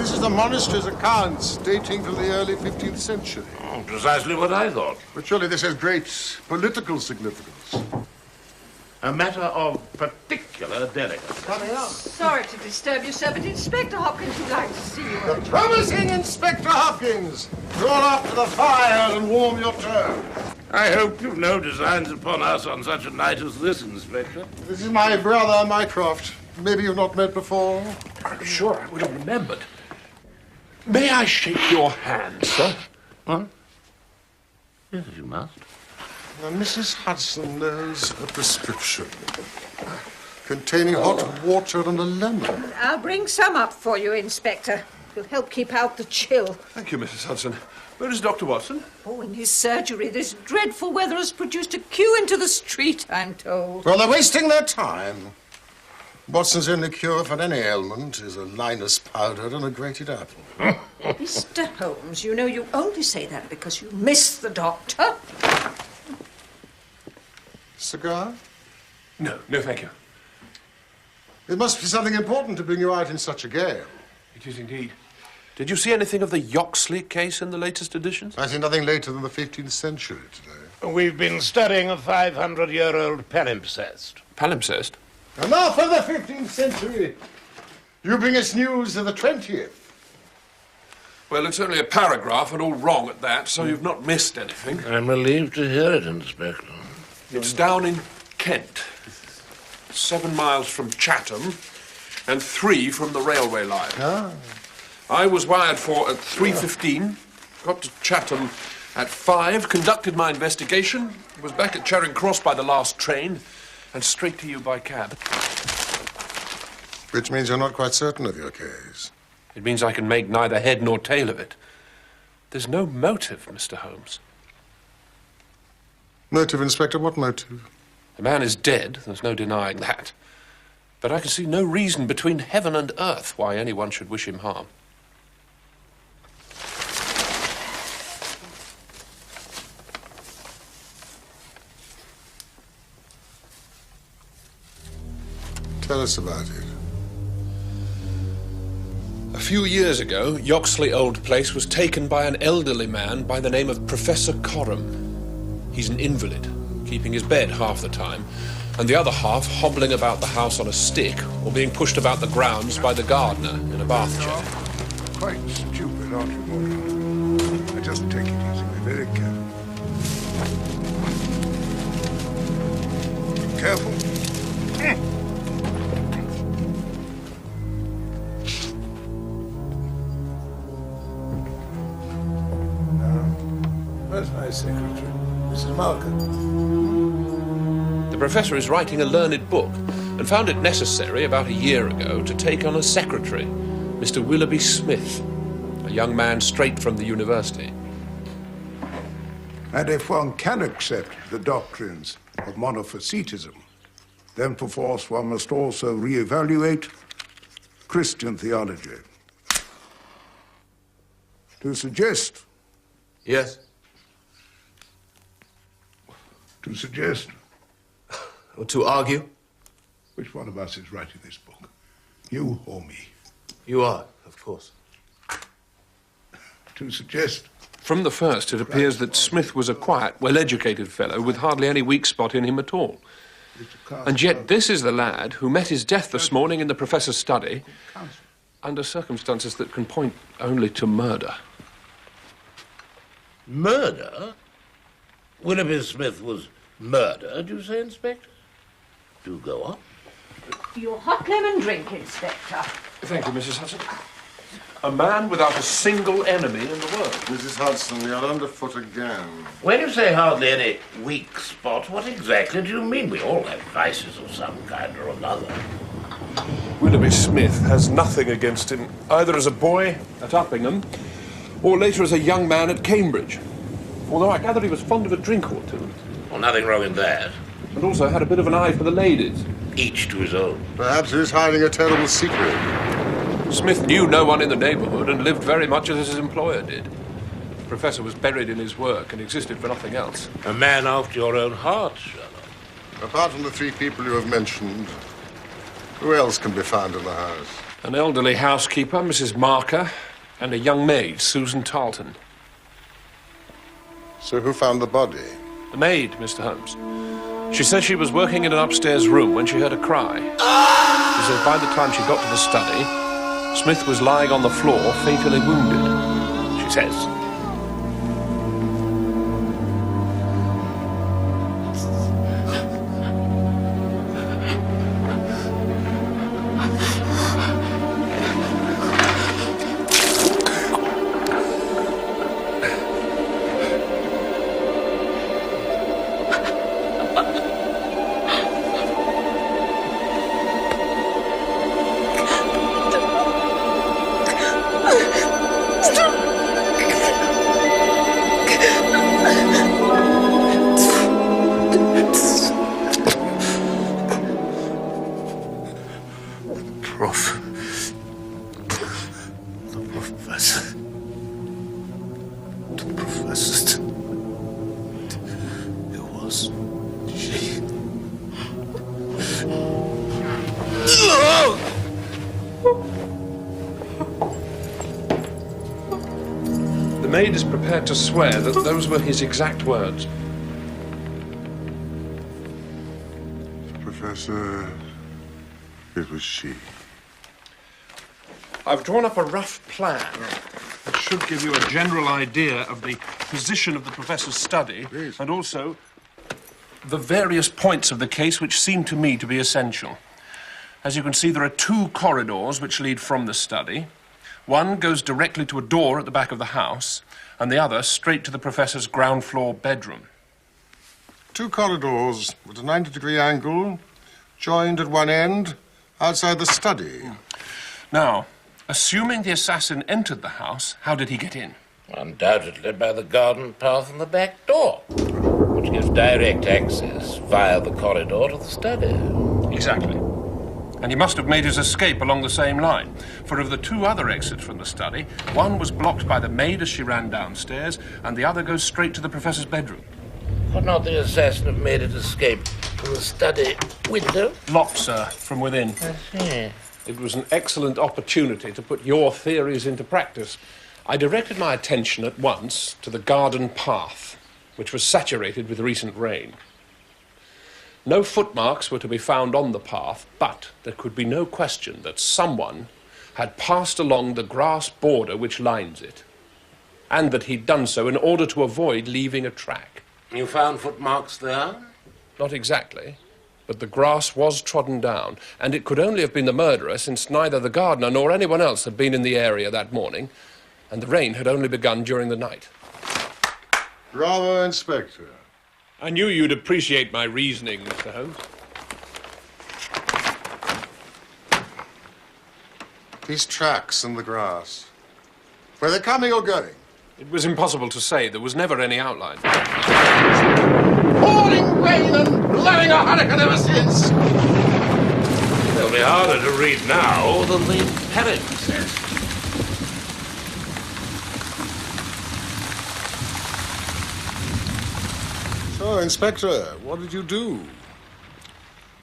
This is the monastery's accounts dating from the early 15th century. Oh, precisely what I thought. But surely this has great political significance. A matter of particular delicacy. Coming up. Sorry to disturb you, sir, but Inspector Hopkins would like to see you. The promising Inspector Hopkins! Draw off to the fire and warm your turn. I hope you've no designs upon us on such a night as this, Inspector. This is my brother, Mycroft. Maybe you've not met before. I'm sure I would have remembered. May I shake your hand, sir? What? Yes, you must. Now, Mrs. Hudson knows a prescription containing hot water and a lemon. I'll bring some up for you, Inspector. It'll help keep out the chill. Thank you, Mrs. Hudson. Where is Dr. Watson? Oh, in his surgery. This dreadful weather has produced a queue into the street, I'm told. Well, they're wasting their time. Watson's only cure for any ailment is a Linus powder and a grated apple. Mr. Holmes, you know you only say that because you miss the doctor. Cigar? No, thank you. It must be something important to bring you out in such a gale. It is indeed. Did you see anything of the Yoxley case in the latest editions? I see nothing later than the 15th century today. We've been studying a 500-year-old palimpsest. Palimpsest? Enough of the 15th century! You bring us news of the 20th. Well, it's only a paragraph and all wrong at that, so you've not missed anything. I'm relieved to hear it, Inspector. It's down in Kent, 7 miles from Chatham and 3 from the railway line. Ah. I was wired for at 3:15, got to Chatham at 5, conducted my investigation, was back at Charing Cross by the last train, and straight to you by cab. Which means you're not quite certain of your case. It means I can make neither head nor tail of it. There's no motive, Mr. Holmes. Motive, Inspector? What motive? The man is dead, there's no denying that. But I can see no reason between heaven and earth why anyone should wish him harm. Tell us about it. A few years ago, Yoxley Old Place was taken by an elderly man by the name of Professor Coram. He's an invalid, keeping his bed half the time, and the other half hobbling about the house on a stick or being pushed about the grounds by the gardener in a bath chair. Quite stupid, aren't you, Morgan? I just take it easy. Be very careful. Careful. Now, where's my secretary? Mrs. Malcolm. The professor is writing a learned book and found it necessary about a year ago to take on a secretary, Mr. Willoughby Smith, a young man straight from the university. And if one can accept the doctrines of monophysitism, then perforce one must also re-evaluate Christian theology. To suggest... Yes? To suggest... Or to argue? Which one of us is writing this book? You or me? You are, of course. To suggest... From the first, it appears that Smith was a quiet, well-educated fellow with hardly any weak spot in him at all. And yet this is the lad who met his death this morning in the professor's study under circumstances that can point only to murder. Murder? Willoughby Smith was murdered, you say, Inspector? Do go on. Your hot lemon drink, Inspector. Thank you, Mrs. Hudson. A man without a single enemy in the world. Mrs. Hudson, we are underfoot again. When you say hardly any weak spot, what exactly do you mean? We all have vices of some kind or another. Willoughby Smith has nothing against him, either as a boy at Uppingham or later as a young man at Cambridge. Although I gather he was fond of a drink or two. Well, nothing wrong in that. And also had a bit of an eye for the ladies. Each to his own. Perhaps he's hiding a terrible secret. Smith knew no one in the neighborhood and lived very much as his employer did. The professor was buried in his work and existed for nothing else. A man after your own heart, Sherlock. Apart from the 3 people you have mentioned, who else can be found in the house? An elderly housekeeper, Mrs. Marker, and a young maid, Susan Tarleton. So who found the body? The maid, Mr. Holmes. She said she was working in an upstairs room when she heard a cry. She said by the time she got to the study, Smith was lying on the floor, fatally wounded, she says. The maid is prepared to swear that those were his exact words. Professor, it was she. I've drawn up a rough plan that should give you a general idea of the position of the professor's study and also the various points of the case which seem to me to be essential. As you can see, there are two corridors which lead from the study. One goes directly to a door at the back of the house, and the other straight to the professor's ground floor bedroom. Two corridors with a 90-degree angle, joined at one end, outside the study. Now, assuming the assassin entered the house, how did he get in? Undoubtedly by the garden path and the back door, which gives direct access via the corridor to the study. Exactly. And he must have made his escape along the same line. For of the two other exits from the study, one was blocked by the maid as she ran downstairs, and the other goes straight to the professor's bedroom. Could not the assassin have made his escape from the study window? Locked, sir, from within. I see. It was an excellent opportunity to put your theories into practice. I directed my attention at once to the garden path, which was saturated with recent rain. No footmarks were to be found on the path, but there could be no question that someone had passed along the grass border which lines it, and that he'd done so in order to avoid leaving a track. You found footmarks there? Not exactly, but the grass was trodden down, and it could only have been the murderer, since neither the gardener nor anyone else had been in the area that morning, and the rain had only begun during the night. Bravo, Inspector. I knew you'd appreciate my reasoning, Mr. Holmes. These tracks in the grass. Were they coming or going? It was impossible to say. There was never any outline. Pouring rain and blowing a hurricane ever since. They'll be harder to read now than the parentheses. So, Inspector, what did you do?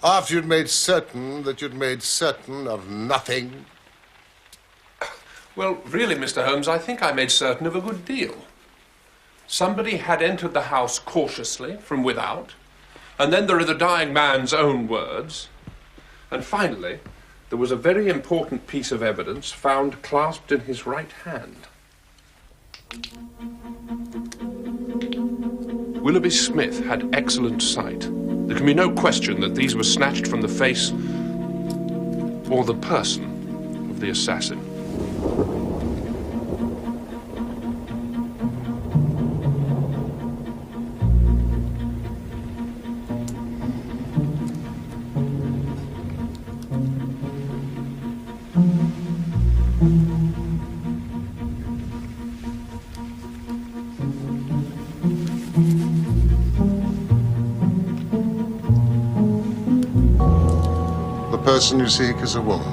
After you'd made certain that you'd made certain of nothing? Well, really, Mr. Holmes, I think I made certain of a good deal. Somebody had entered the house cautiously from without, and then there are the dying man's own words. And finally, there was a very important piece of evidence found clasped in his right hand. Willoughby Smith had excellent sight. There can be no question that these were snatched from the face or the person of the assassin. The person you seek is a woman.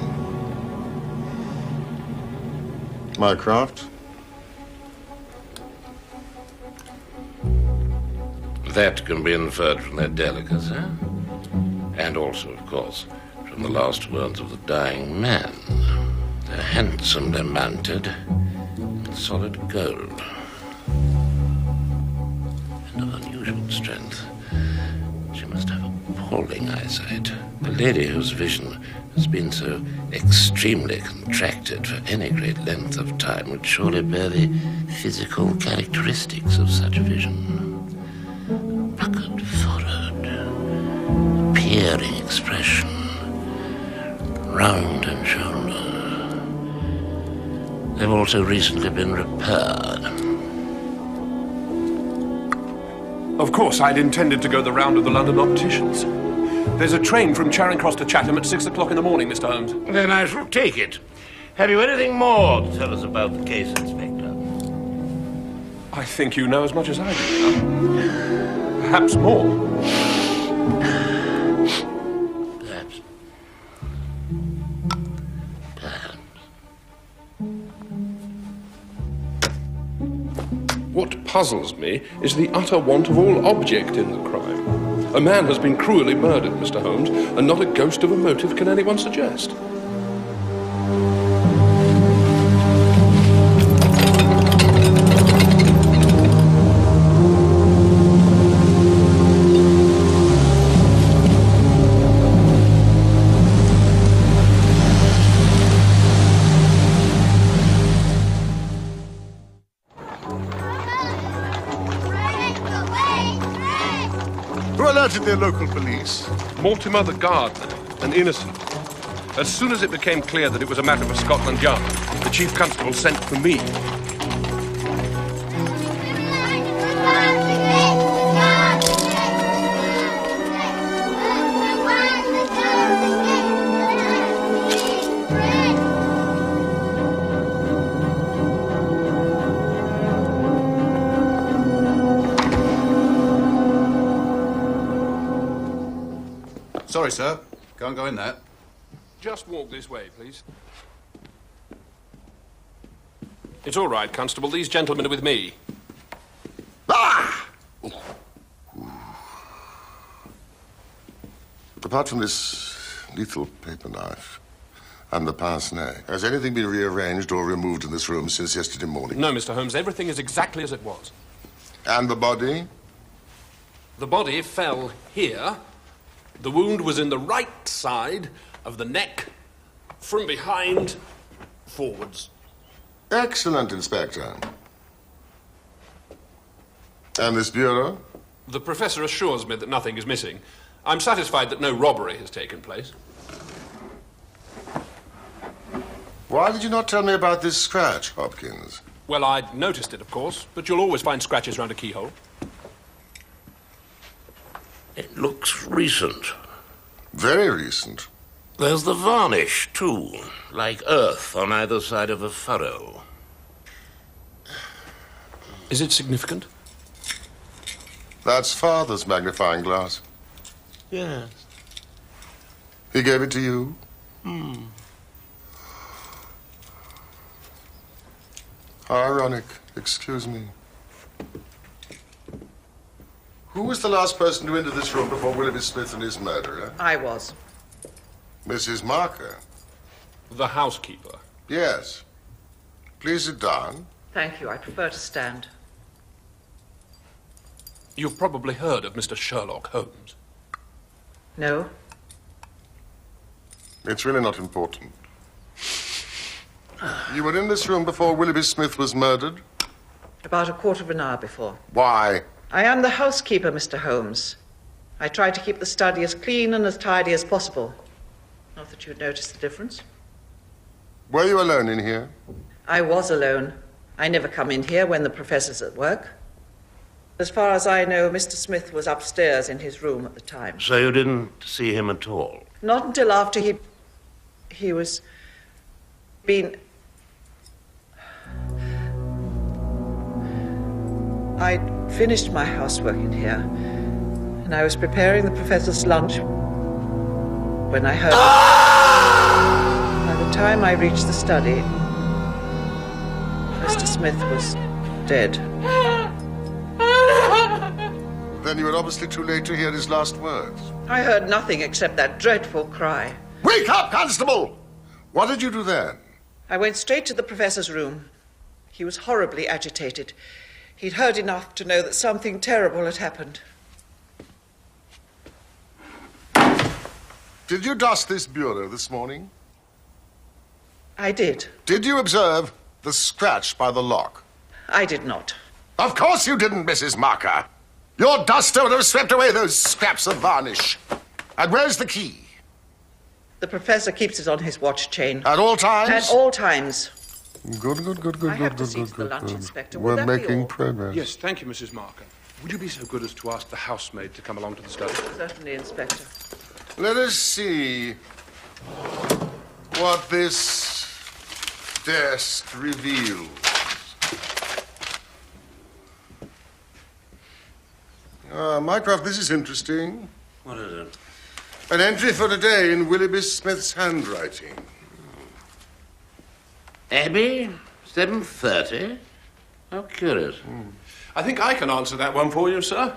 Mycroft? That can be inferred from their delicacy, and also, of course, from the last words of the dying man. handsomely mounted, in solid gold, and of unusual strength. She must have appalling eyesight. A lady whose vision has been so extremely contracted for any great length of time would surely bear the physical characteristics of such vision. Puckered forehead, a peering expression, round and shoulder. They've also recently been repaired. Of course, I'd intended to go the round of the London opticians. There's a train from Charing Cross to Chatham at 6 o'clock in the morning, Mr. Holmes. Then I shall take it. Have you anything more to tell us about the case, Inspector? I think you know as much as I do. Perhaps more. Perhaps. Perhaps. What puzzles me is the utter want of all object in the crime. A man has been cruelly murdered, Mr. Holmes, and not a ghost of a motive can anyone suggest. Who alerted their local police? Mortimer the gardener, an innocent. As soon as it became clear that it was a matter for Scotland Yard, the chief constable sent for me. Sorry, sir. Can't go in there. Just walk this way, please. It's all right, Constable. These gentlemen are with me. Ah! Apart from this lethal paper knife and the pince-nez, has anything been rearranged or removed in this room since yesterday morning? No, Mr. Holmes. Everything is exactly as it was. And the body? The body fell here. The wound was in the right side of the neck, from behind, forwards. Excellent, Inspector. And this bureau? The professor assures me that nothing is missing. I'm satisfied that no robbery has taken place. Why did you not tell me about this scratch, Hopkins? Well, I'd noticed it, of course, but you'll always find scratches round a keyhole. It looks recent. Very recent. There's the varnish, too, like earth on either side of a furrow. Is it significant? That's Father's magnifying glass. Yes. He gave it to you? How ironic. Excuse me. Who was the last person to enter this room before Willoughby Smith and his murderer? I was. Mrs. Marker? The housekeeper. Yes. Please sit down. Thank you. I prefer to stand. You've probably heard of Mr. Sherlock Holmes. No? It's really not important. You were in this room before Willoughby Smith was murdered? About a quarter of an hour before. Why? I am the housekeeper, Mr. Holmes. I try to keep the study as clean and as tidy as possible. Not that you'd notice the difference. Were you alone in here? I was alone. I never come in here when the professor's at work. As far as I know, Mr. Smith was upstairs in his room at the time. So you didn't see him at all? Not until after he was been... I'd finished my housework in here, and I was preparing the professor's lunch when I heard... By the time I reached the study, Mr. Smith was dead. Then you were obviously too late to hear his last words. I heard nothing except that dreadful cry. Wake up, Constable! What did you do then? I went straight to the professor's room. He was horribly agitated. He'd heard enough to know that something terrible had happened. Did you dust this bureau this morning? I did. Did you observe the scratch by the lock? I did not. Of course you didn't, Mrs. Marker. Your duster would have swept away those scraps of varnish. And where's the key? The professor keeps it on his watch chain. At all times? At all times. Good. I have to see to the lunch, Inspector. Will We're that be making all? progress. Yes, thank you, Mrs. Marker. Would you be so good as to ask the housemaid to come along to the study? Certainly, Inspector. Let us see what this desk reveals. Mycroft, this is interesting. What is it? An entry for today in Willoughby Smith's handwriting. Abbey, 7:30? How curious. I think I can answer that one for you, sir.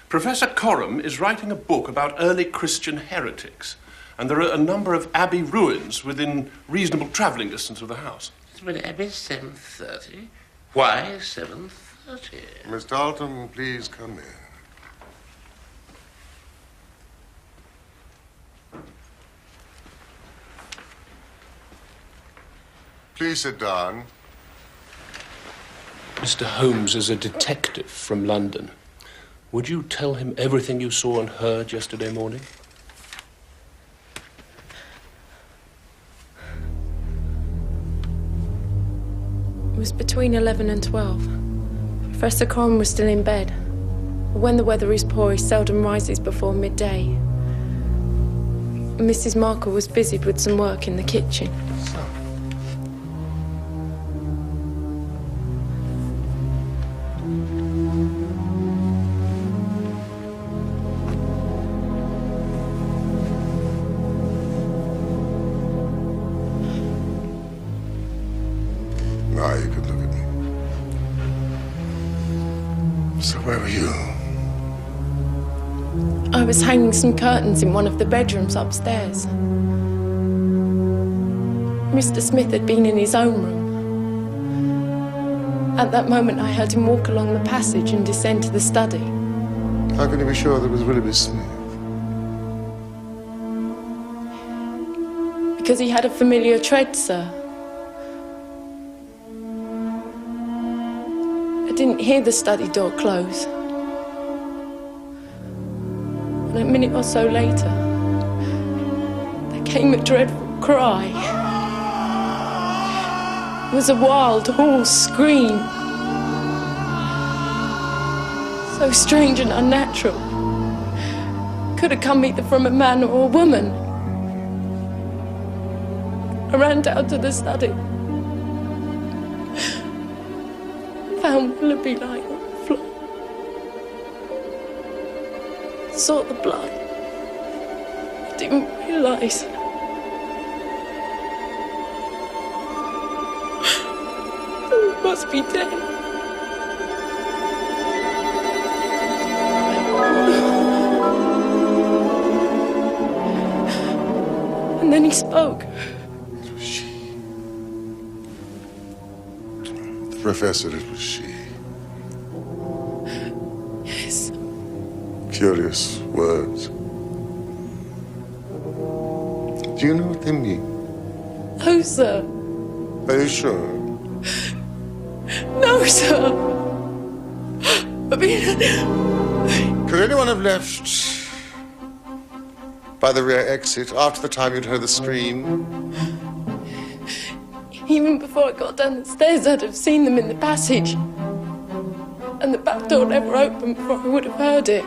Professor Coram is writing a book about early Christian heretics, and there are a number of abbey ruins within reasonable travelling distance of the house. Well, Abbey, 7:30? Why 7:30? Miss Dalton, please come in. Please sit down. Mr. Holmes is a detective from London. Would you tell him everything you saw and heard yesterday morning? It was between 11 and 12. Professor Coram was still in bed. When the weather is poor, he seldom rises before midday. Mrs. Marker was busied with some work in the kitchen. Now you could look at me. So where were you? I was hanging some curtains in one of the bedrooms upstairs. Mr. Smith had been in his own room. At that moment, I heard him walk along the passage and descend to the study. How can you be sure that it was Willoughby Smith? Because he had a familiar tread, sir. I didn't hear the study door close. And a minute or so later, there came a dreadful cry. It was a wild, hoarse scream. So strange and unnatural. Could have come either from a man or a woman. I ran down to the study. Found Willoughby lying on the floor. Saw the blood. Didn't realise. He must be dead. And then he spoke. It was she. The professor, it was she. Yes. Curious words. Do you know what they mean? No, sir. Are you sure? No, sir. I mean... Could anyone have left by the rear exit after the time you'd heard the scream? Even before I got down the stairs, I'd have seen them in the passage. And the back door never opened before I would have heard it.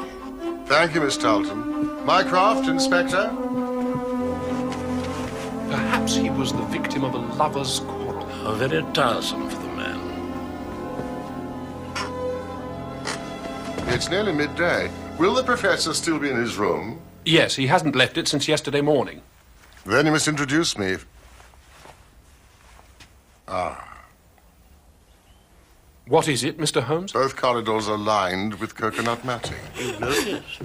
Thank you, Miss Talton. Mycroft, Inspector. Perhaps he was the victim of a lover's quarrel. How very tiresome for the man. It's nearly midday. Will the professor still be in his room? Yes, he hasn't left it since yesterday morning. Then you must introduce me. What is it, Mr. Holmes? Both corridors are lined with coconut matting. You've noticed.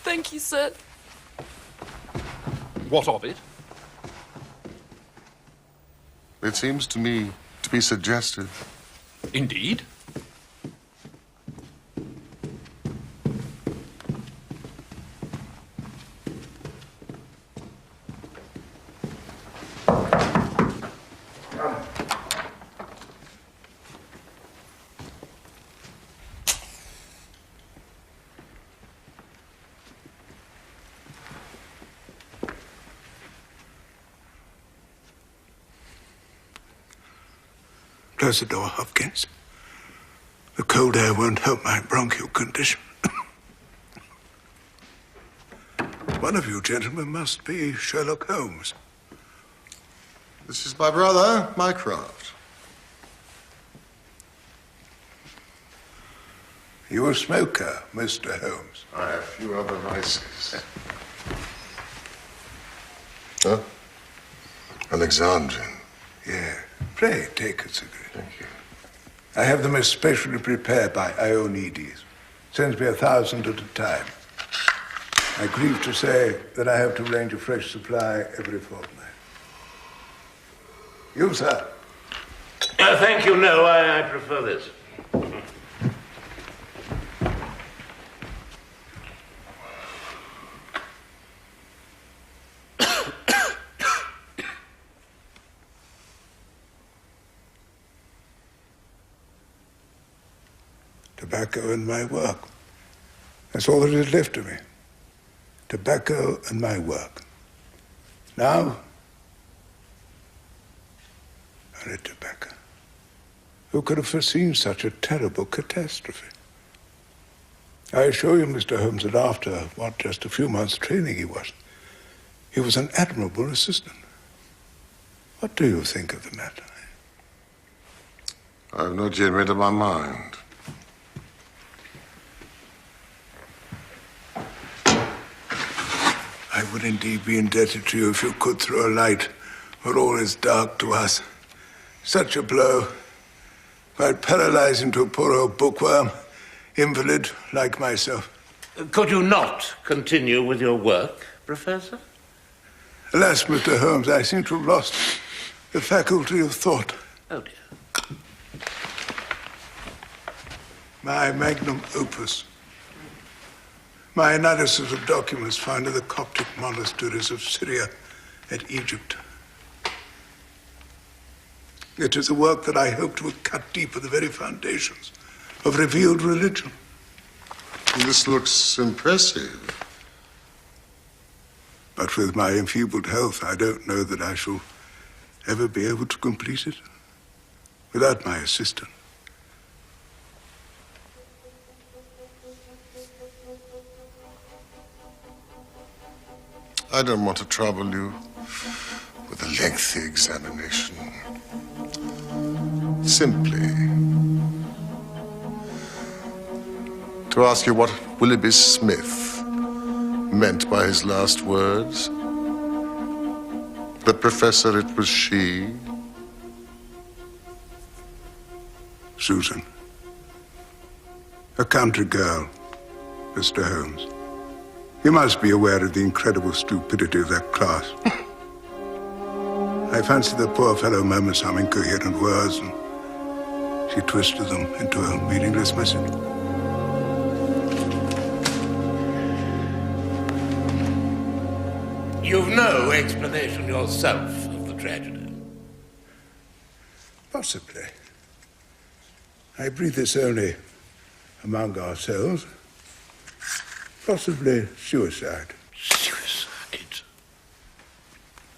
Thank you, sir. What of it? It seems to me to be suggestive. Indeed. Close the door, Hopkins. The cold air won't help my bronchial condition. One of you gentlemen must be Sherlock Holmes. This is my brother, Mycroft. You a smoker, Mr. Holmes? I have few other vices. Huh? Alexandrian. Yeah. Pray, take a cigarette. Thank you. I have them especially prepared by Ionides. Sends me 1,000 at a time. I grieve to say that I have to arrange a fresh supply every fortnight. You, sir? Thank you, no, I prefer this. Tobacco and my work. That's all that is left to me. Tobacco and my work. Now, only tobacco. Who could have foreseen such a terrible catastrophe? I assure you, Mr. Holmes, that after, just a few months' training he was an admirable assistant. What do you think of the matter? I've not yet made up my mind. I would indeed be indebted to you if you could throw a light where all is dark to us. Such a blow might paralyze into a poor old bookworm, invalid like myself. Could you not continue with your work, Professor? Alas, Mr. Holmes, I seem to have lost the faculty of thought. Oh, dear. My magnum opus. My analysis of documents found in the Coptic monasteries of Syria and Egypt. It is a work that I hope to have cut deep at the very foundations of revealed religion. This looks impressive. But with my enfeebled health, I don't know that I shall ever be able to complete it without my assistant. I don't want to trouble you with a lengthy examination. Simply to ask you what Willoughby Smith meant by his last words. But, Professor, it was she. Susan. A country girl, Mr. Holmes. You must be aware of the incredible stupidity of that class. I fancy the poor fellow murmured some incoherent words, and she twisted them into a meaningless message. You've no explanation yourself of the tragedy. Possibly. I breathe this only among ourselves. Possibly suicide. Suicide?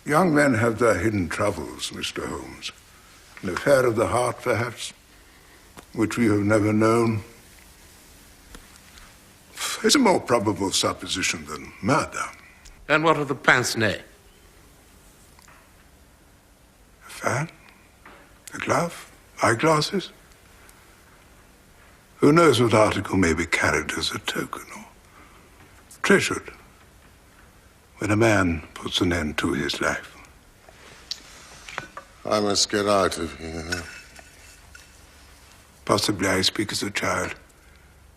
Young men have their hidden troubles, Mr. Holmes. An affair of the heart, perhaps, which we have never known. It's a more probable supposition than murder. And what of the pince-nez? A fan? A glove? Eyeglasses? Who knows what article may be carried as a token or treasured when a man puts an end to his life. I must get out of here. Possibly I speak as a child.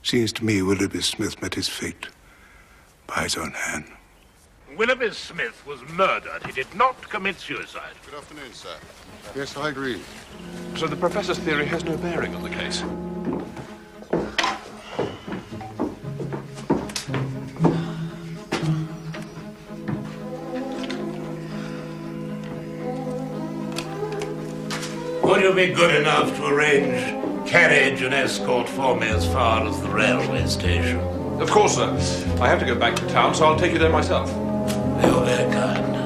Seems to me Willoughby Smith met his fate by his own hand. Willoughby Smith was murdered. He did not commit suicide. Good afternoon, sir. Yes, I agree. So the Professor's theory has no bearing on the case? Would you be good enough to arrange carriage and escort for me as far as the railway station? Of course, sir. I have to go back to town, so I'll take you there myself. You're very kind.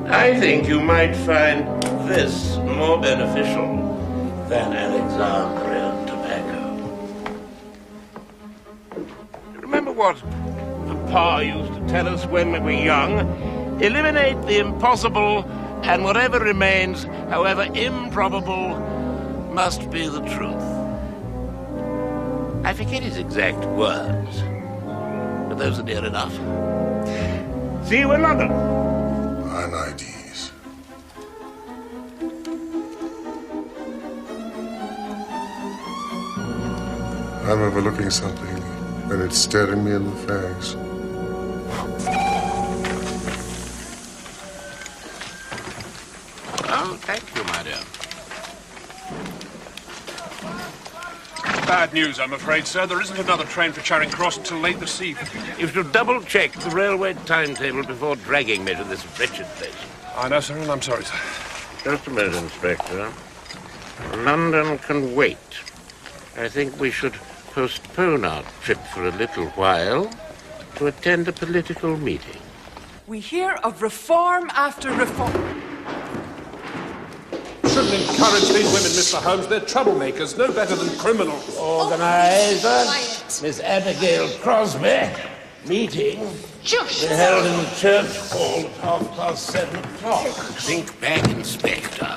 I think you might find this more beneficial than Alexandrian tobacco. Remember what Papa used to tell us when we were young? Eliminate the impossible, and whatever remains, however improbable, must be the truth. I forget his exact words, but those are near enough. See you in London. Fine IDs. I'm overlooking something, and it's staring me in the face. Oh, thank you, my dear. Bad news, I'm afraid, sir. There isn't another train for Charing Cross until late this evening. You should double-check the railway timetable before dragging me to this wretched place. I know, sir, and I'm sorry, sir. Just a minute, Inspector. London can wait. I think we should postpone our trip for a little while to attend a political meeting. We hear of reform after reform. Shouldn't encourage these women, Mr. Holmes. They're troublemakers, no better than criminals. Organizer, Miss Abigail Crosby, meeting. Just We're held in the church hall at 7:30. Think back, Inspector.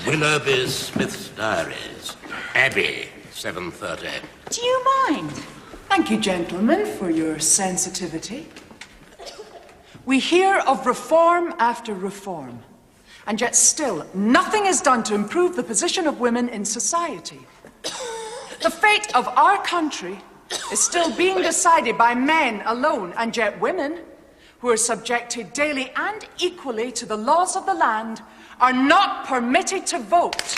Willoughby Smith's diaries. Abbey, 7:30. Do you mind? Thank you, gentlemen, for your sensitivity. We hear of reform after reform, and yet still nothing is done to improve the position of women in society. The fate of our country is still being decided by men alone, and yet women, who are subjected daily and equally to the laws of the land, are not permitted to vote.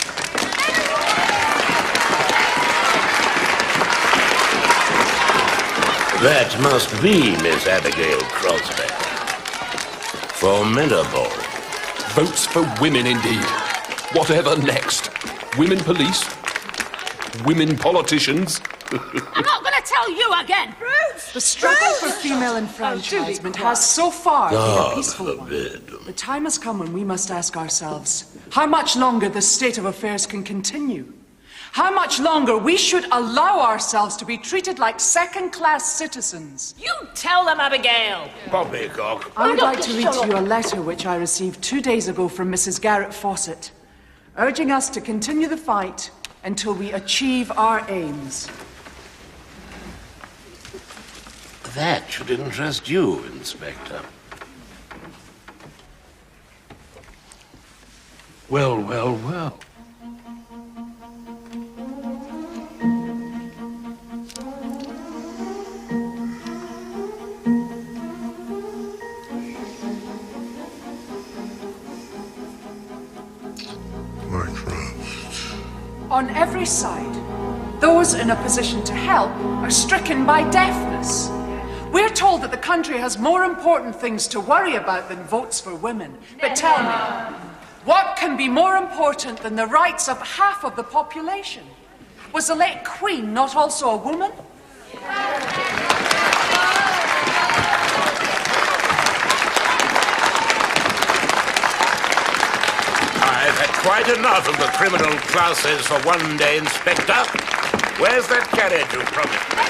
That must be Miss Abigail Crosby. Formidable. Votes for women, indeed. Whatever next? Women police? Women politicians? I'm not going to tell you again. The struggle for female enfranchisement has so far been a peaceful one. The time has come when we must ask ourselves how much longer this state of affairs can continue. How much longer we should allow ourselves to be treated like second-class citizens. You tell them, Abigail. Poppycock. I would like to read to you a letter which I received 2 days ago from Mrs. Garrett Fawcett, urging us to continue the fight until we achieve our aims. That should interest you, Inspector. Well, well, well. On every side, those in a position to help are stricken by deafness. We're told that the country has more important things to worry about than votes for women. But tell me, what can be more important than the rights of half of the population? Was the late Queen not also a woman? I've had quite enough of the criminal classes for one day, Inspector. Where's that carriage you promised me?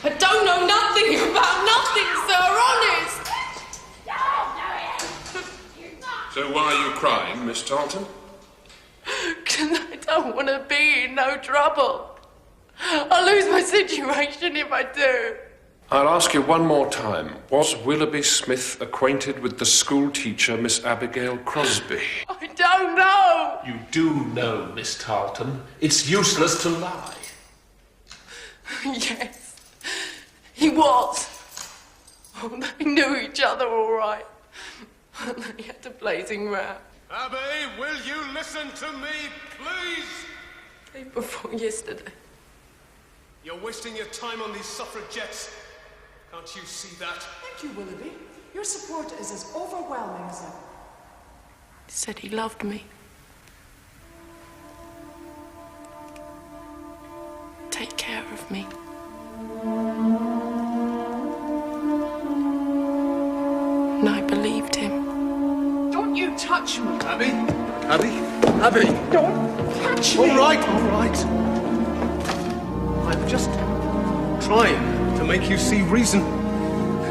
I don't know nothing about nothing, sir, honest. So why are you crying, Miss Tarleton? I don't want to be in no trouble. I'll lose my situation if I do. I'll ask you one more time. Was Willoughby Smith acquainted with the school teacher, Miss Abigail Crosby? I don't know. You do know, Miss Tarleton. It's useless to lie. Yes, he was. Oh, they knew each other all right. They had a blazing row. Abby, will you listen to me, please? Day before yesterday. You're wasting your time on these suffragettes. Can't you see that? Thank you, Willoughby. Your support is as overwhelming as ever. He said he loved me. Take care of me. And I believed him. Don't you touch me. Abby? Abby? Don't touch me. All right. I'm just trying to make you see reason.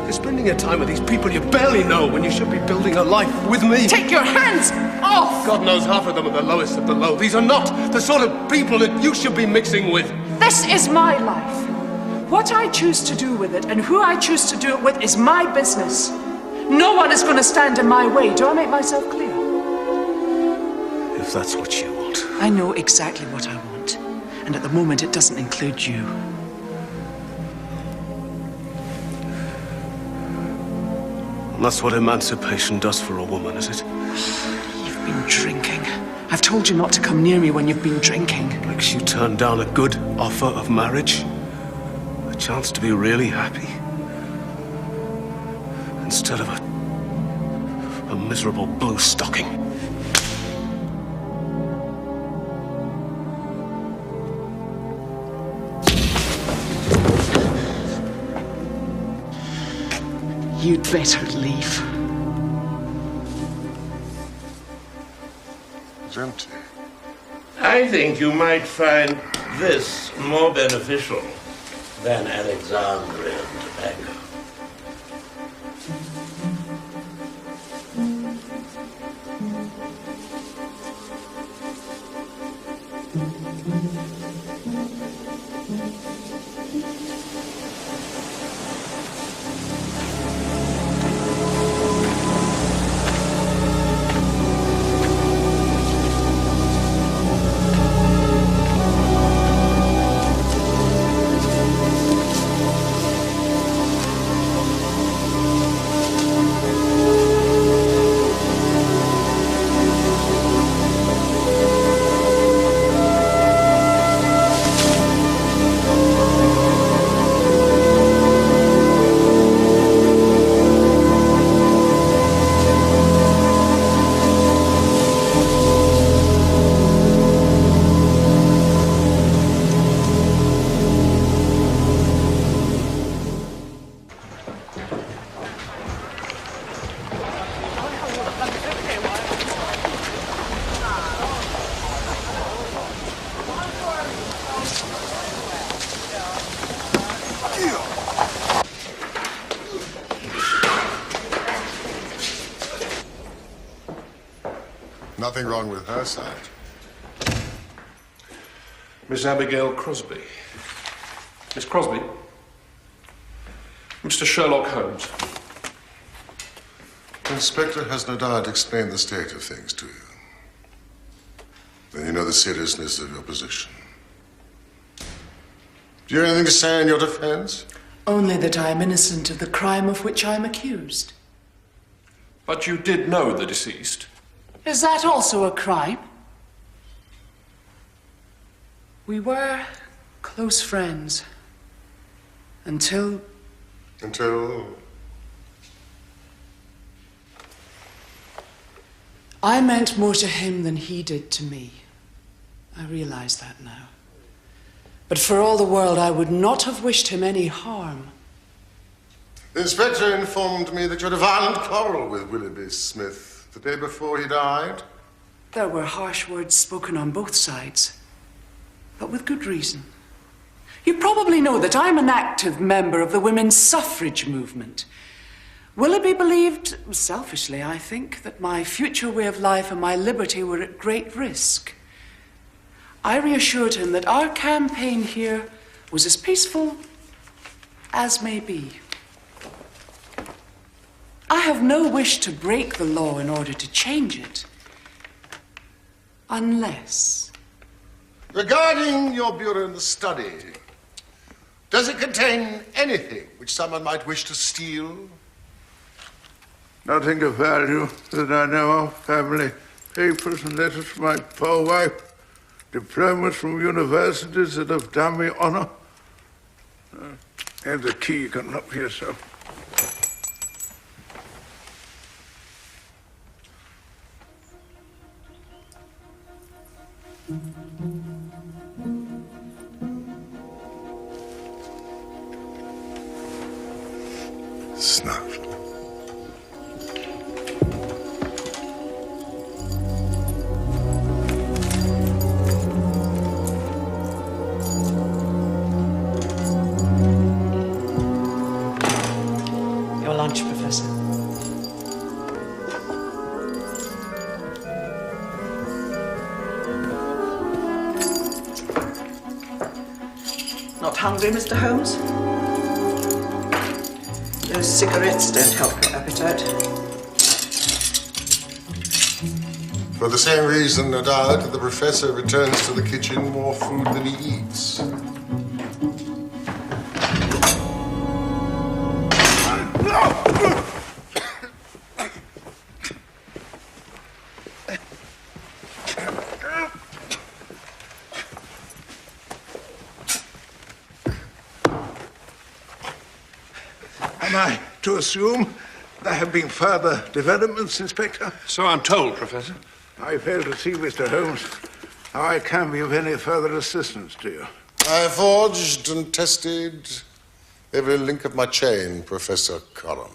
You're spending your time with these people you barely know when you should be building a life with me. Take your hands off! God knows half of them are the lowest of the low. These are not the sort of people that you should be mixing with. This is my life. What I choose to do with it and who I choose to do it with is my business. No one is going to stand in my way. Do I make myself clear? If that's what you want. I know exactly what I want. And at the moment, it doesn't include you. And that's what emancipation does for a woman, is it? You've been drinking. I've told you not to come near me when you've been drinking. Makes you turn down a good offer of marriage? A chance to be really happy? Instead of a miserable blue stocking. You'd better leave. It's empty. I think you might find this more beneficial than Alexandrian tobacco. Nothing wrong with her side. Miss Abigail Crosby. Miss Crosby? Mr. Sherlock Holmes. The inspector has no doubt explained the state of things to you. Then you know the seriousness of your position. Do you have anything to say in your defense? Only that I am innocent of the crime of which I am accused. But you did know the deceased. Is that also a crime? We were close friends. Until... Until... I meant more to him than he did to me. I realize that now. But for all the world, I would not have wished him any harm. The inspector informed me that you had a violent quarrel with Willoughby Smith the day before he died. There were harsh words spoken on both sides, but with good reason. You probably know that I'm an active member of the women's suffrage movement. Willoughby believed, selfishly I think, that my future way of life and my liberty were at great risk. I reassured him that our campaign here was as peaceful as may be. I have no wish to break the law in order to change it. Unless... Regarding your bureau in the study, does it contain anything which someone might wish to steal? Nothing of value that I know of. Family papers and letters from my poor wife. Diplomas from universities that have done me honor. Here's the key. You can lock for yourself. Snuff. Your lunch, Professor. Not hungry, Mr. Holmes? Those cigarettes don't help your appetite. For the same reason, no doubt, the professor returns to the kitchen more food than he eats. Am I to assume there have been further developments, Inspector? So I'm told, Professor. I fail to see, Mr. Holmes, how I can be of any further assistance to you. I forged and tested every link of my chain, Professor Coram,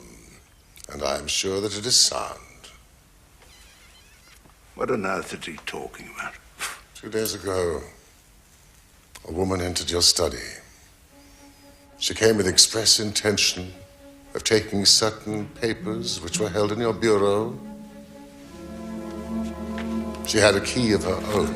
and I am sure that it is sound. What on earth is he talking about? 2 days ago, a woman entered your study. She came with express intention of taking certain papers which were held in your bureau. She had a key of her own.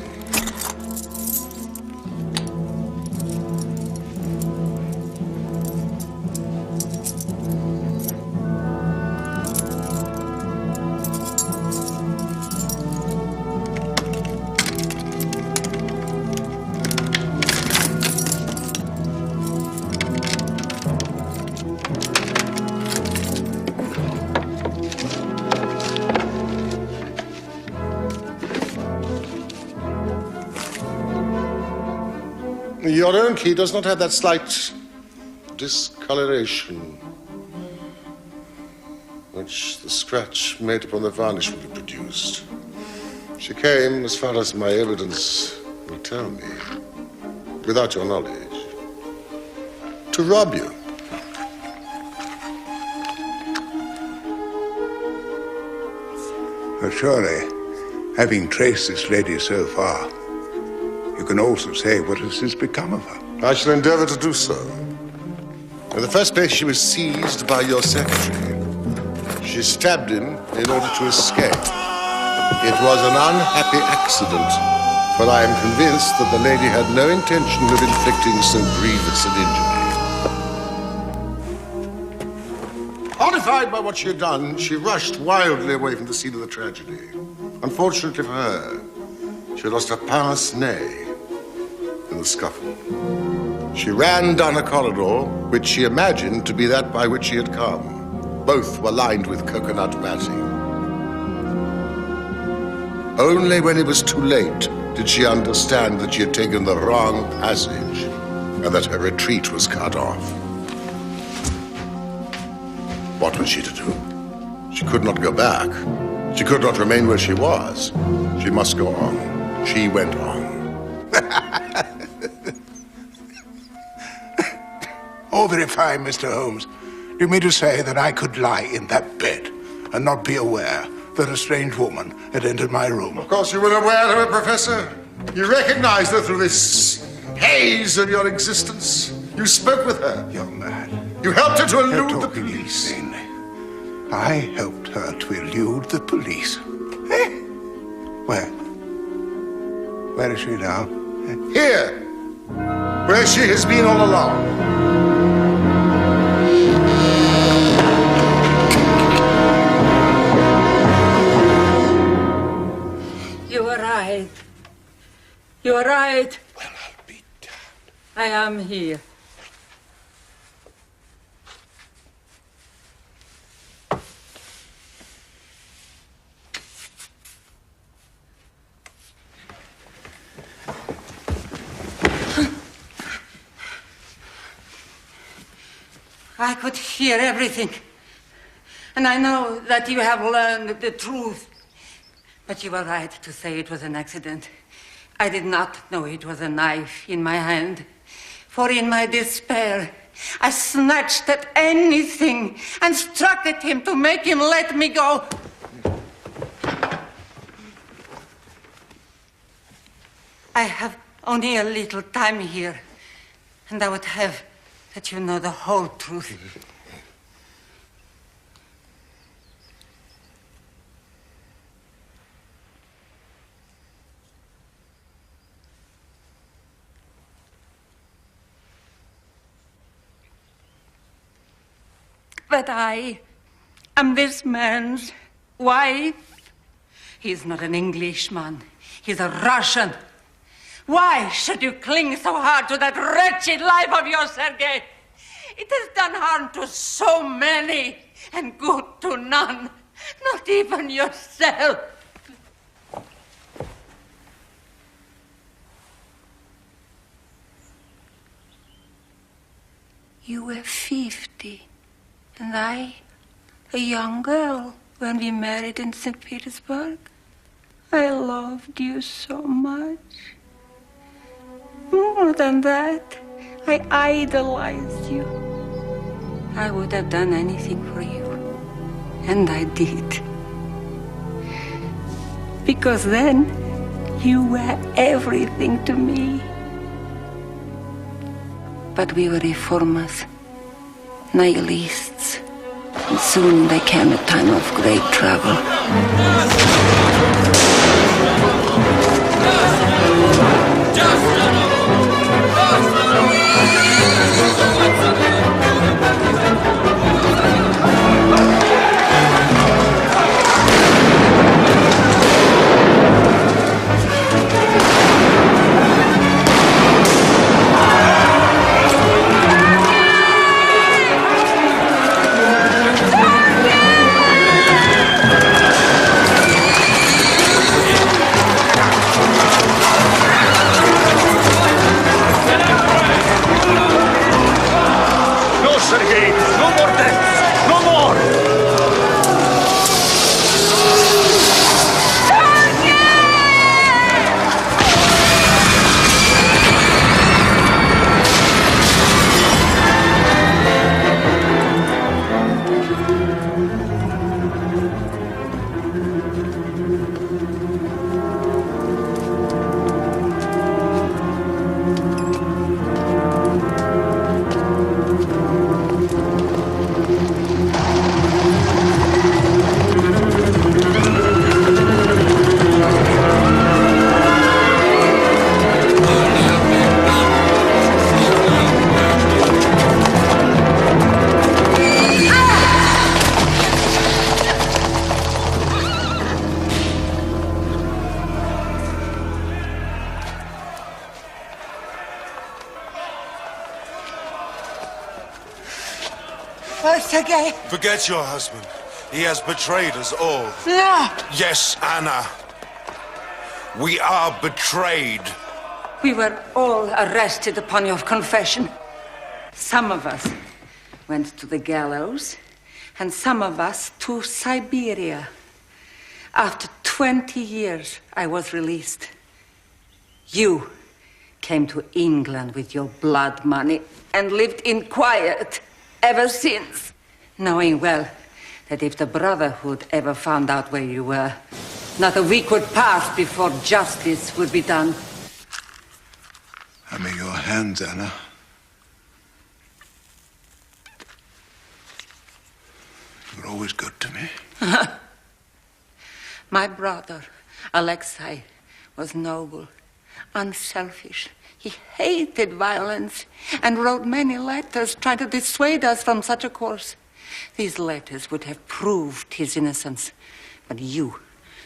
Your own key does not have that slight discoloration which the scratch made upon the varnish would have produced. She came, as far as my evidence will tell me, without your knowledge, to rob you. But surely, having traced this lady so far, you can also say what has become of her. I shall endeavor to do so. In the first place, she was seized by your secretary. She stabbed him in order to escape. It was an unhappy accident, but I am convinced that the lady had no intention of inflicting so grievous an injury. Horrified by what she had done, she rushed wildly away from the scene of the tragedy. Unfortunately for her, she lost her pince-nez in the scuffle. She ran down a corridor which she imagined to be that by which she had come. Both were lined with coconut matting. Only when it was too late did she understand that she had taken the wrong passage and that her retreat was cut off. What was she to do? She could not go back. She could not remain where she was. She must go on. She went on. Oh, very fine, Mr. Holmes. You mean to say that I could lie in that bed and not be aware that a strange woman had entered my room? Of course you were aware of it, Professor. You recognized her through this haze of your existence. You spoke with her. You're mad. You helped her to You're elude the talking police. insanely. I helped her to elude the police. Eh? Where? Where is she now? Here, where she has been all along. You're right. Well, I'll be damned. I am here. I could hear everything. And I know that you have learned the truth. But you were right to say it was an accident. I did not know it was a knife in my hand. For in my despair, I snatched at anything and struck at him to make him let me go. I have only a little time here, and I would have that you know the whole truth. But I am this man's wife. He's not an Englishman. He's a Russian. Why should you cling so hard to that wretched life of yours, Sergei? It has done harm to so many and good to none, not even yourself. You were 50, and I, a young girl, when we married in St. Petersburg. I loved you so much. More than that, I idolized you. I would have done anything for you. And I did. Because then, you were everything to me. But we were reformers, nihilists. And soon there came a time of great trouble. Forget your husband. He has betrayed us all. No! Yes, Anna. We are betrayed. We were all arrested upon your confession. Some of us went to the gallows, and some of us to Siberia. After 20 years, I was released. You came to England with your blood money and lived in quiet ever since, knowing well that if the Brotherhood ever found out where you were, not a week would pass before justice would be done. I'm in your hands, Anna. You were always good to me. My brother, Alexei, was noble, unselfish. He hated violence and wrote many letters trying to dissuade us from such a course. These letters would have proved his innocence, but you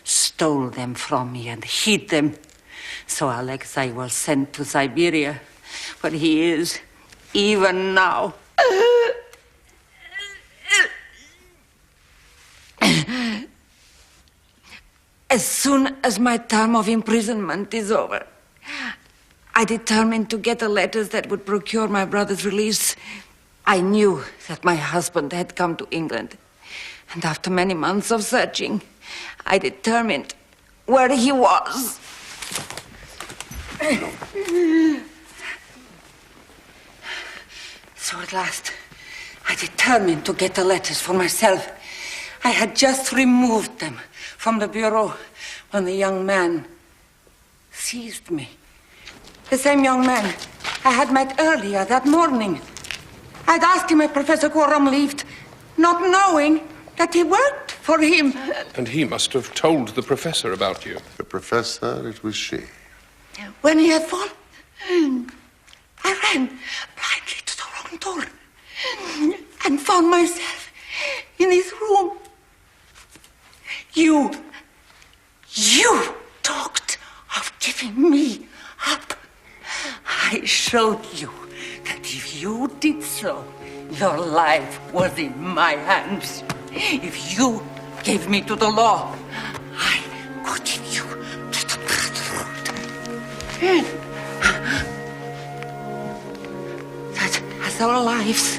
stole them from me and hid them So Alexei was sent to Siberia, where he is, even now. As soon as my term of imprisonment is over, I determined to get the letters that would procure my brother's release. I knew that my husband had come to England, and after many months of searching, I determined where he was. So at last, I determined to get the letters for myself. I had just removed them from the bureau when the young man seized me. The same young man I had met earlier that morning. I'd asked him if Professor Coram lived, not knowing that he worked for him. And he must have told the professor about you. The professor, it was she. When he had fallen, I ran blindly to the wrong door and found myself in his room. You talked of giving me up. I showed you that if you did so, your life was in my hands. If you gave me to the law, I could give you to the brotherhood. That as our lives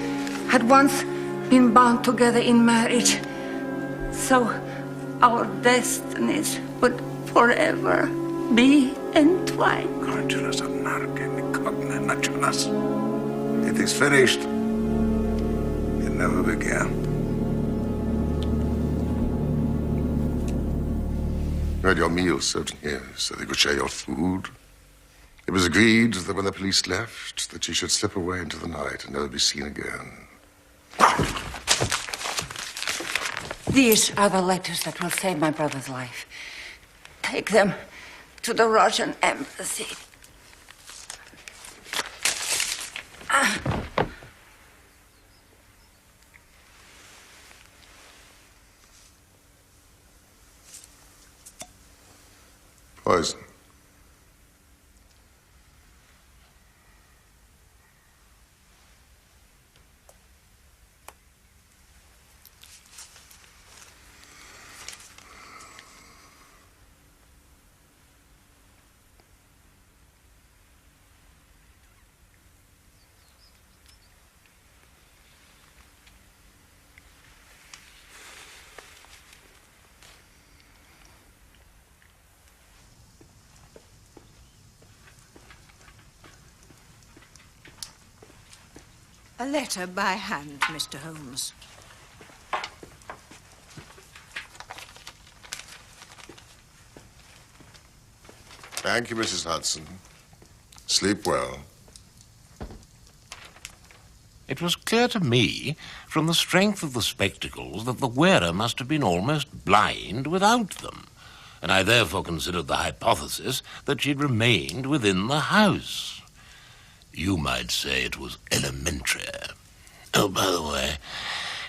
had once been bound together in marriage, so our destinies would forever be entwined. It is finished. It never began. You had your meals served in here so they could share your food. It was agreed that when the police left, that you should slip away into the night and never be seen again. These are the letters that will save my brother's life. Take them to the Russian embassy. Poison. A letter by hand, Mr. Holmes. Thank you, Mrs. Hudson. Sleep well. It was clear to me, from the strength of the spectacles, that the wearer must have been almost blind without them, and I therefore considered the hypothesis that she'd remained within the house. You might say it was elementary. Oh, by the way,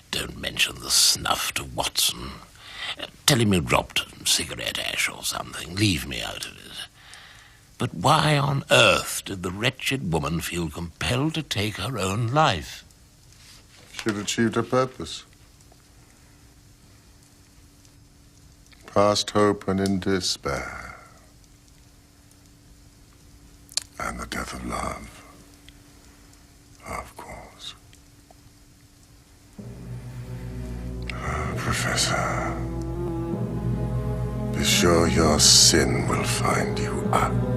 don't mention the snuff to Watson. Tell him you dropped a cigarette ash or something. Leave me out of it. But why on earth did the wretched woman feel compelled to take her own life? She had achieved her purpose. Past hope and in despair. And the death of love. Of course. Professor, be sure your sin will find you out.